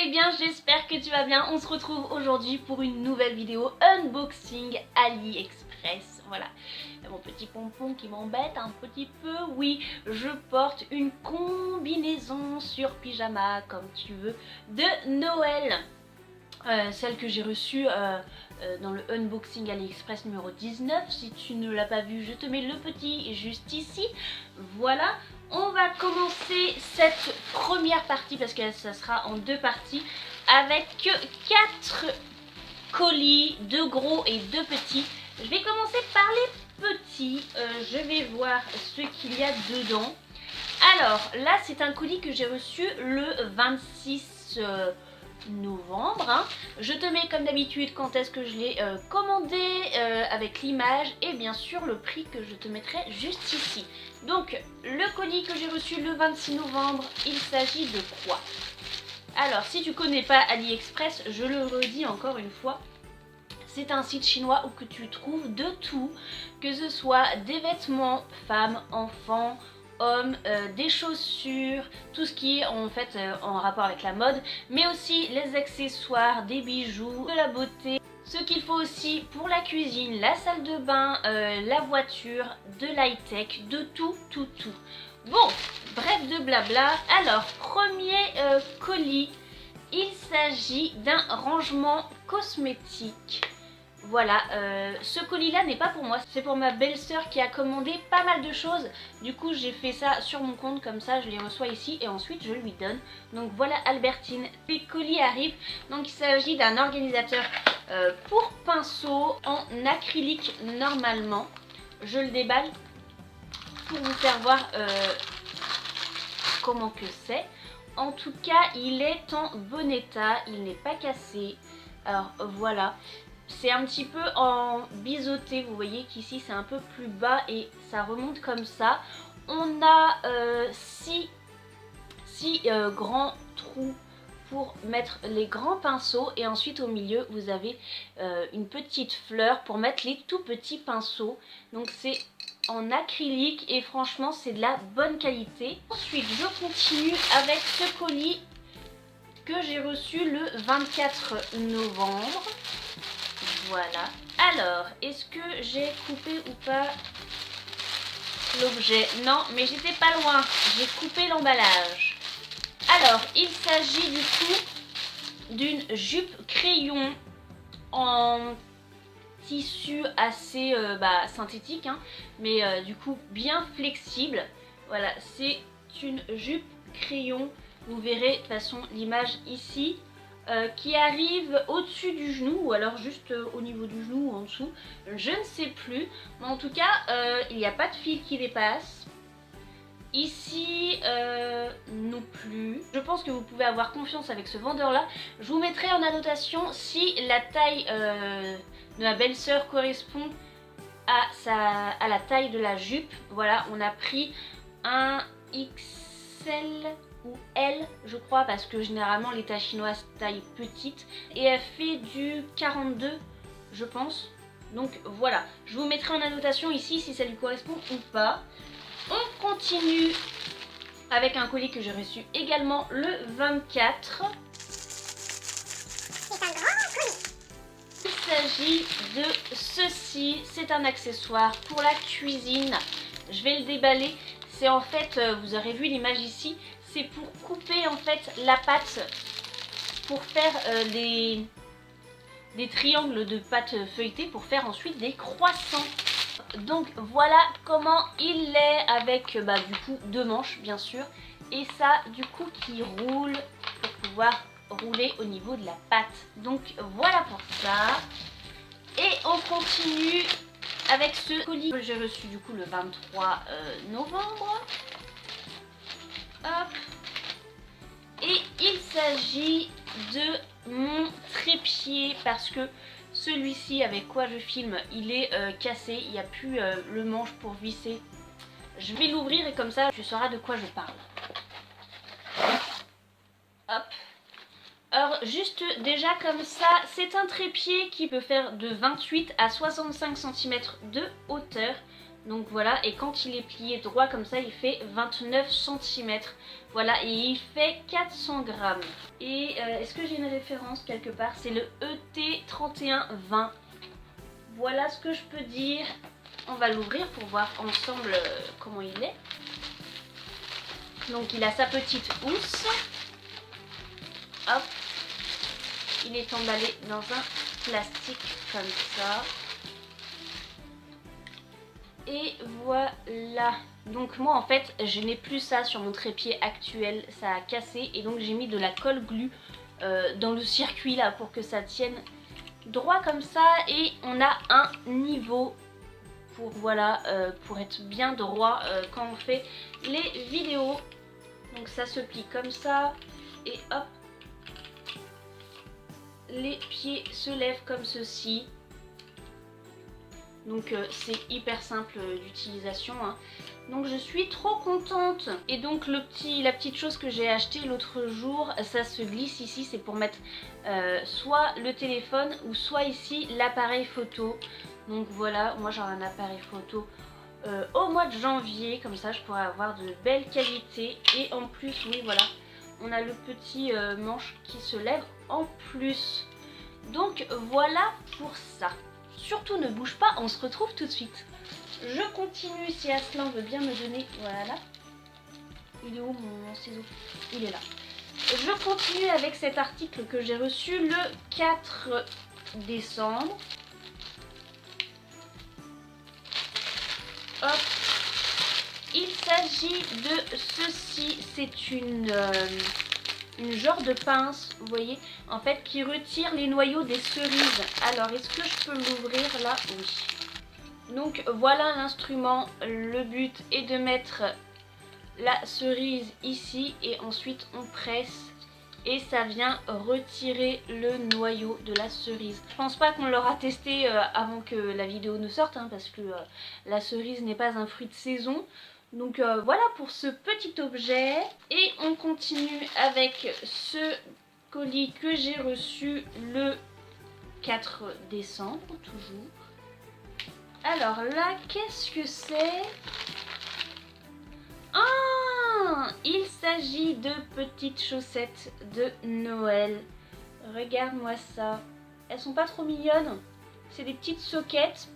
vais bien, j'espère que tu vas bien. On se retrouve aujourd'hui pour une nouvelle vidéo unboxing AliExpress. Voilà, mon petit pompon qui m'embête un petit peu. Oui, je porte une combinaison sur pyjama, comme tu veux, de Noël. Celle que j'ai reçue dans le unboxing AliExpress numéro 19. Si tu ne l'as pas vu, je te mets le petit juste ici. Voilà, on va commencer cette première partie parce que ça sera en deux parties avec 4 colis, 2 gros et 2 petits. Je vais commencer par les petits. Je vais voir ce qu'il y a dedans. Alors là, c'est un colis que j'ai reçu le 26 novembre. Hein. Je te mets comme d'habitude quand est-ce que je l'ai commandé avec l'image et bien sûr le prix que je te mettrai juste ici. Donc le colis que j'ai reçu le 26 novembre, il s'agit de quoi? Alors si tu connais pas AliExpress, je le redis encore une fois, c'est un site chinois où que tu trouves de tout, que ce soit des vêtements, femmes, enfants, hommes, des chaussures, tout ce qui est en fait en rapport avec la mode, mais aussi les accessoires, des bijoux, de la beauté, ce qu'il faut aussi pour la cuisine, la salle de bain, la voiture, de l'high-tech, de tout. Bon, bref de blabla. Alors, premier colis, il s'agit d'un rangement cosmétique. Voilà, ce colis là n'est pas pour moi, c'est pour ma belle-sœur qui a commandé pas mal de choses. Du coup j'ai fait ça sur mon compte, comme ça je les reçois ici et ensuite je lui donne. Donc voilà Albertine, les colis arrivent. Donc il s'agit d'un organisateur pour pinceau en acrylique normalement. Je le déballe pour vous faire voir comment que c'est. En tout cas il est en bon état, il n'est pas cassé. Alors voilà. C'est un petit peu en biseauté, vous voyez qu'ici c'est un peu plus bas et ça remonte comme ça. On a 6 grands trous pour mettre les grands pinceaux et ensuite au milieu vous avez une petite fleur pour mettre les tout petits pinceaux. Donc c'est en acrylique et franchement c'est de la bonne qualité. Ensuite je continue avec ce colis que j'ai reçu le 24 novembre. Voilà. Alors, est-ce que j'ai coupé ou pas l'objet? Non, mais j'étais pas loin. J'ai coupé l'emballage. Alors, il s'agit du coup d'une jupe crayon en tissu assez synthétique, hein, mais du coup bien flexible. Voilà, c'est une jupe crayon. Vous verrez de toute façon l'image ici. Qui arrive au-dessus du genou ou alors juste au niveau du genou ou en dessous, je ne sais plus, mais en tout cas il n'y a pas de fil qui dépasse ici non plus. Je pense que vous pouvez avoir confiance avec ce vendeur là. Je vous mettrai en annotation si la taille de ma belle-sœur correspond à la taille de la jupe. Voilà, on a pris un XL ou L je crois, parce que généralement les tailles chinoises taille petite et elle fait du 42 je pense. Donc voilà, je vous mettrai en annotation ici si ça lui correspond ou pas. On continue avec un colis que j'ai reçu également le 24. C'est un grand colis. Il s'agit de ceci, c'est un accessoire pour la cuisine. Je vais le déballer. C'est en fait, vous aurez vu l'image ici, c'est pour couper en fait la pâte, pour faire des triangles de pâte feuilletée, pour faire ensuite des croissants. Donc voilà comment il est avec du coup 2 manches bien sûr, et ça du coup qui roule pour pouvoir rouler au niveau de la pâte. Donc voilà pour ça. Et on continue avec ce colis que j'ai reçu du coup le 23 novembre. Hop. Et il s'agit de mon trépied parce que celui-ci avec quoi je filme il est cassé, il n'y a plus le manche pour visser. Je vais l'ouvrir et comme ça tu sauras de quoi je parle. Hop. Alors juste déjà comme ça, c'est un trépied qui peut faire de 28 à 65 cm de hauteur. Donc voilà, et quand il est plié droit comme ça, il fait 29 cm. Voilà, et il fait 400 grammes. Et est-ce que j'ai une référence quelque part? C'est le ET3120. Voilà ce que je peux dire. On va l'ouvrir pour voir ensemble comment il est. Donc il a sa petite housse. Hop. Il est emballé dans un plastique comme ça. Et voilà. Donc moi en fait je n'ai plus ça sur mon trépied actuel. Ça a cassé et donc j'ai mis de la colle glue dans le circuit là pour que ça tienne droit comme ça. Et on a un niveau pour voilà pour être bien droit quand on fait les vidéos. Donc ça se plie comme ça et hop, les pieds se lèvent comme ceci. Donc c'est hyper simple d'utilisation hein. Donc je suis trop contente. Et donc la petite chose que j'ai acheté l'autre jour, ça se glisse ici, c'est pour mettre soit le téléphone ou soit ici l'appareil photo. Donc voilà, moi j'ai un appareil photo au mois de janvier, comme ça je pourrais avoir de belles qualités. Et en plus oui voilà, on a le petit manche qui se lève en plus. Donc voilà pour ça. Surtout ne bouge pas, on se retrouve tout de suite. Je continue si Aslan veut bien me donner, voilà. Il est où mon ciseau? Il est là. Je continue avec cet article que j'ai reçu le 4 décembre. Hop. Il s'agit de ceci, c'est une genre de pince, vous voyez, en fait, qui retire les noyaux des cerises. Alors, est-ce que je peux l'ouvrir là? Oui. Donc, voilà l'instrument. Le but est de mettre la cerise ici et ensuite on presse et ça vient retirer le noyau de la cerise. Je pense pas qu'on l'aura testé avant que la vidéo ne sorte, hein, parce que la cerise n'est pas un fruit de saison. Donc voilà pour ce petit objet. Et on continue avec ce colis que j'ai reçu le 4 décembre, toujours. Alors là, qu'est-ce que c'est? Ah, il s'agit de petites chaussettes de Noël. Regarde-moi ça. Elles sont pas trop mignonnes. C'est des petites soquettes.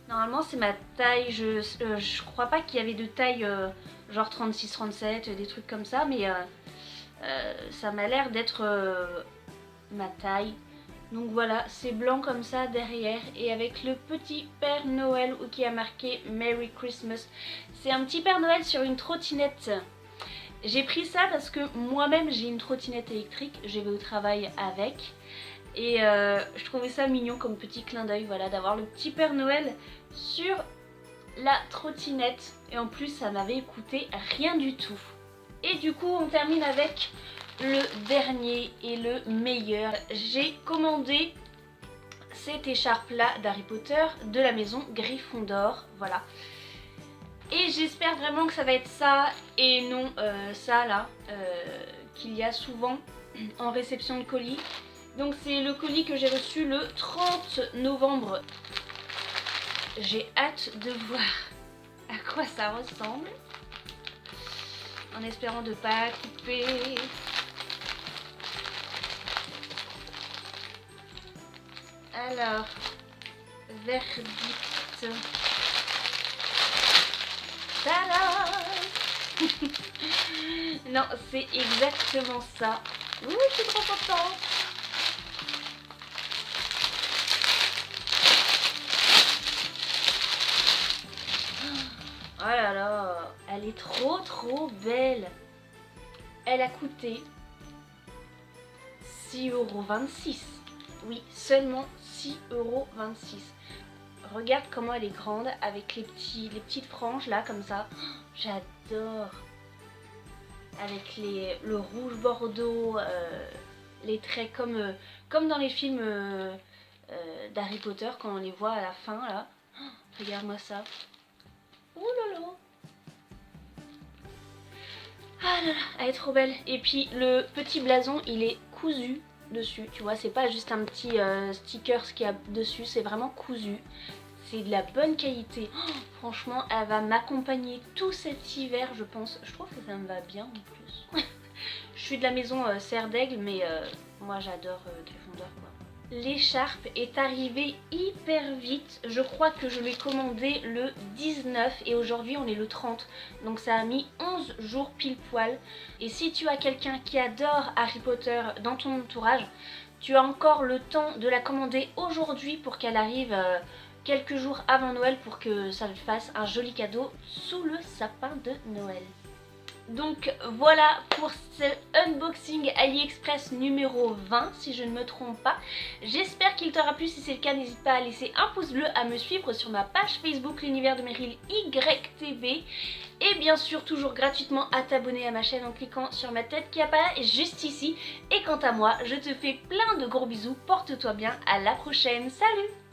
Normalement c'est ma taille, je crois pas qu'il y avait de taille genre 36-37, des trucs comme ça, mais ça m'a l'air d'être ma taille. Donc voilà, c'est blanc comme ça derrière et avec le petit Père Noël qui a marqué Merry Christmas. C'est un petit Père Noël sur une trottinette. J'ai pris ça parce que moi-même j'ai une trottinette électrique, je vais au travail avec. Et je trouvais ça mignon comme petit clin d'œil, voilà, d'avoir le petit Père Noël sur la trottinette. Et en plus ça m'avait coûté rien du tout. Et du coup on termine avec le dernier et le meilleur. J'ai commandé cette écharpe là d'Harry Potter de la maison Gryffondor, voilà. Et j'espère vraiment que ça va être ça et non ça là qu'il y a souvent en réception de colis. Donc c'est le colis que j'ai reçu le 30 novembre. J'ai hâte de voir à quoi ça ressemble. En espérant de pas couper. Alors, verdict. Tada. Non, c'est exactement ça. Ouh, je suis trop contente. Oh là là, elle est trop belle. Elle a coûté 6,26 €. Oui, seulement 6,26 €. Regarde comment elle est grande avec les petites franges là comme ça. J'adore. Avec le rouge bordeaux, les traits comme dans les films d'Harry Potter quand on les voit à la fin là. Regarde-moi ça. Ouh là là. Ah là là, elle est trop belle. Et puis le petit blason il est cousu dessus, tu vois, c'est pas juste un petit sticker ce qu'il y a dessus, c'est vraiment cousu. c'est de la bonne qualité. Oh, franchement, elle va m'accompagner tout cet hiver, je pense. Je trouve que ça me va bien en plus. Je suis de la maison Serre d'Aigle, mais moi j'adore Gryffondor quoi. L'écharpe est arrivée hyper vite. Je crois que je l'ai commandée le 19 et aujourd'hui on est le 30. Donc ça a mis 11 jours pile poil. Et si tu as quelqu'un qui adore Harry Potter dans ton entourage, tu as encore le temps de la commander aujourd'hui pour qu'elle arrive quelques jours avant Noël pour que ça lui fasse un joli cadeau sous le sapin de Noël. Donc voilà pour ce unboxing AliExpress numéro 20 si je ne me trompe pas. J'espère qu'il t'aura plu, si c'est le cas n'hésite pas à laisser un pouce bleu, à me suivre sur ma page Facebook l'univers de Meryl YTV et bien sûr toujours gratuitement à t'abonner à ma chaîne en cliquant sur ma tête qui apparaît juste ici. Et quant à moi, je te fais plein de gros bisous, porte-toi bien, à la prochaine, salut!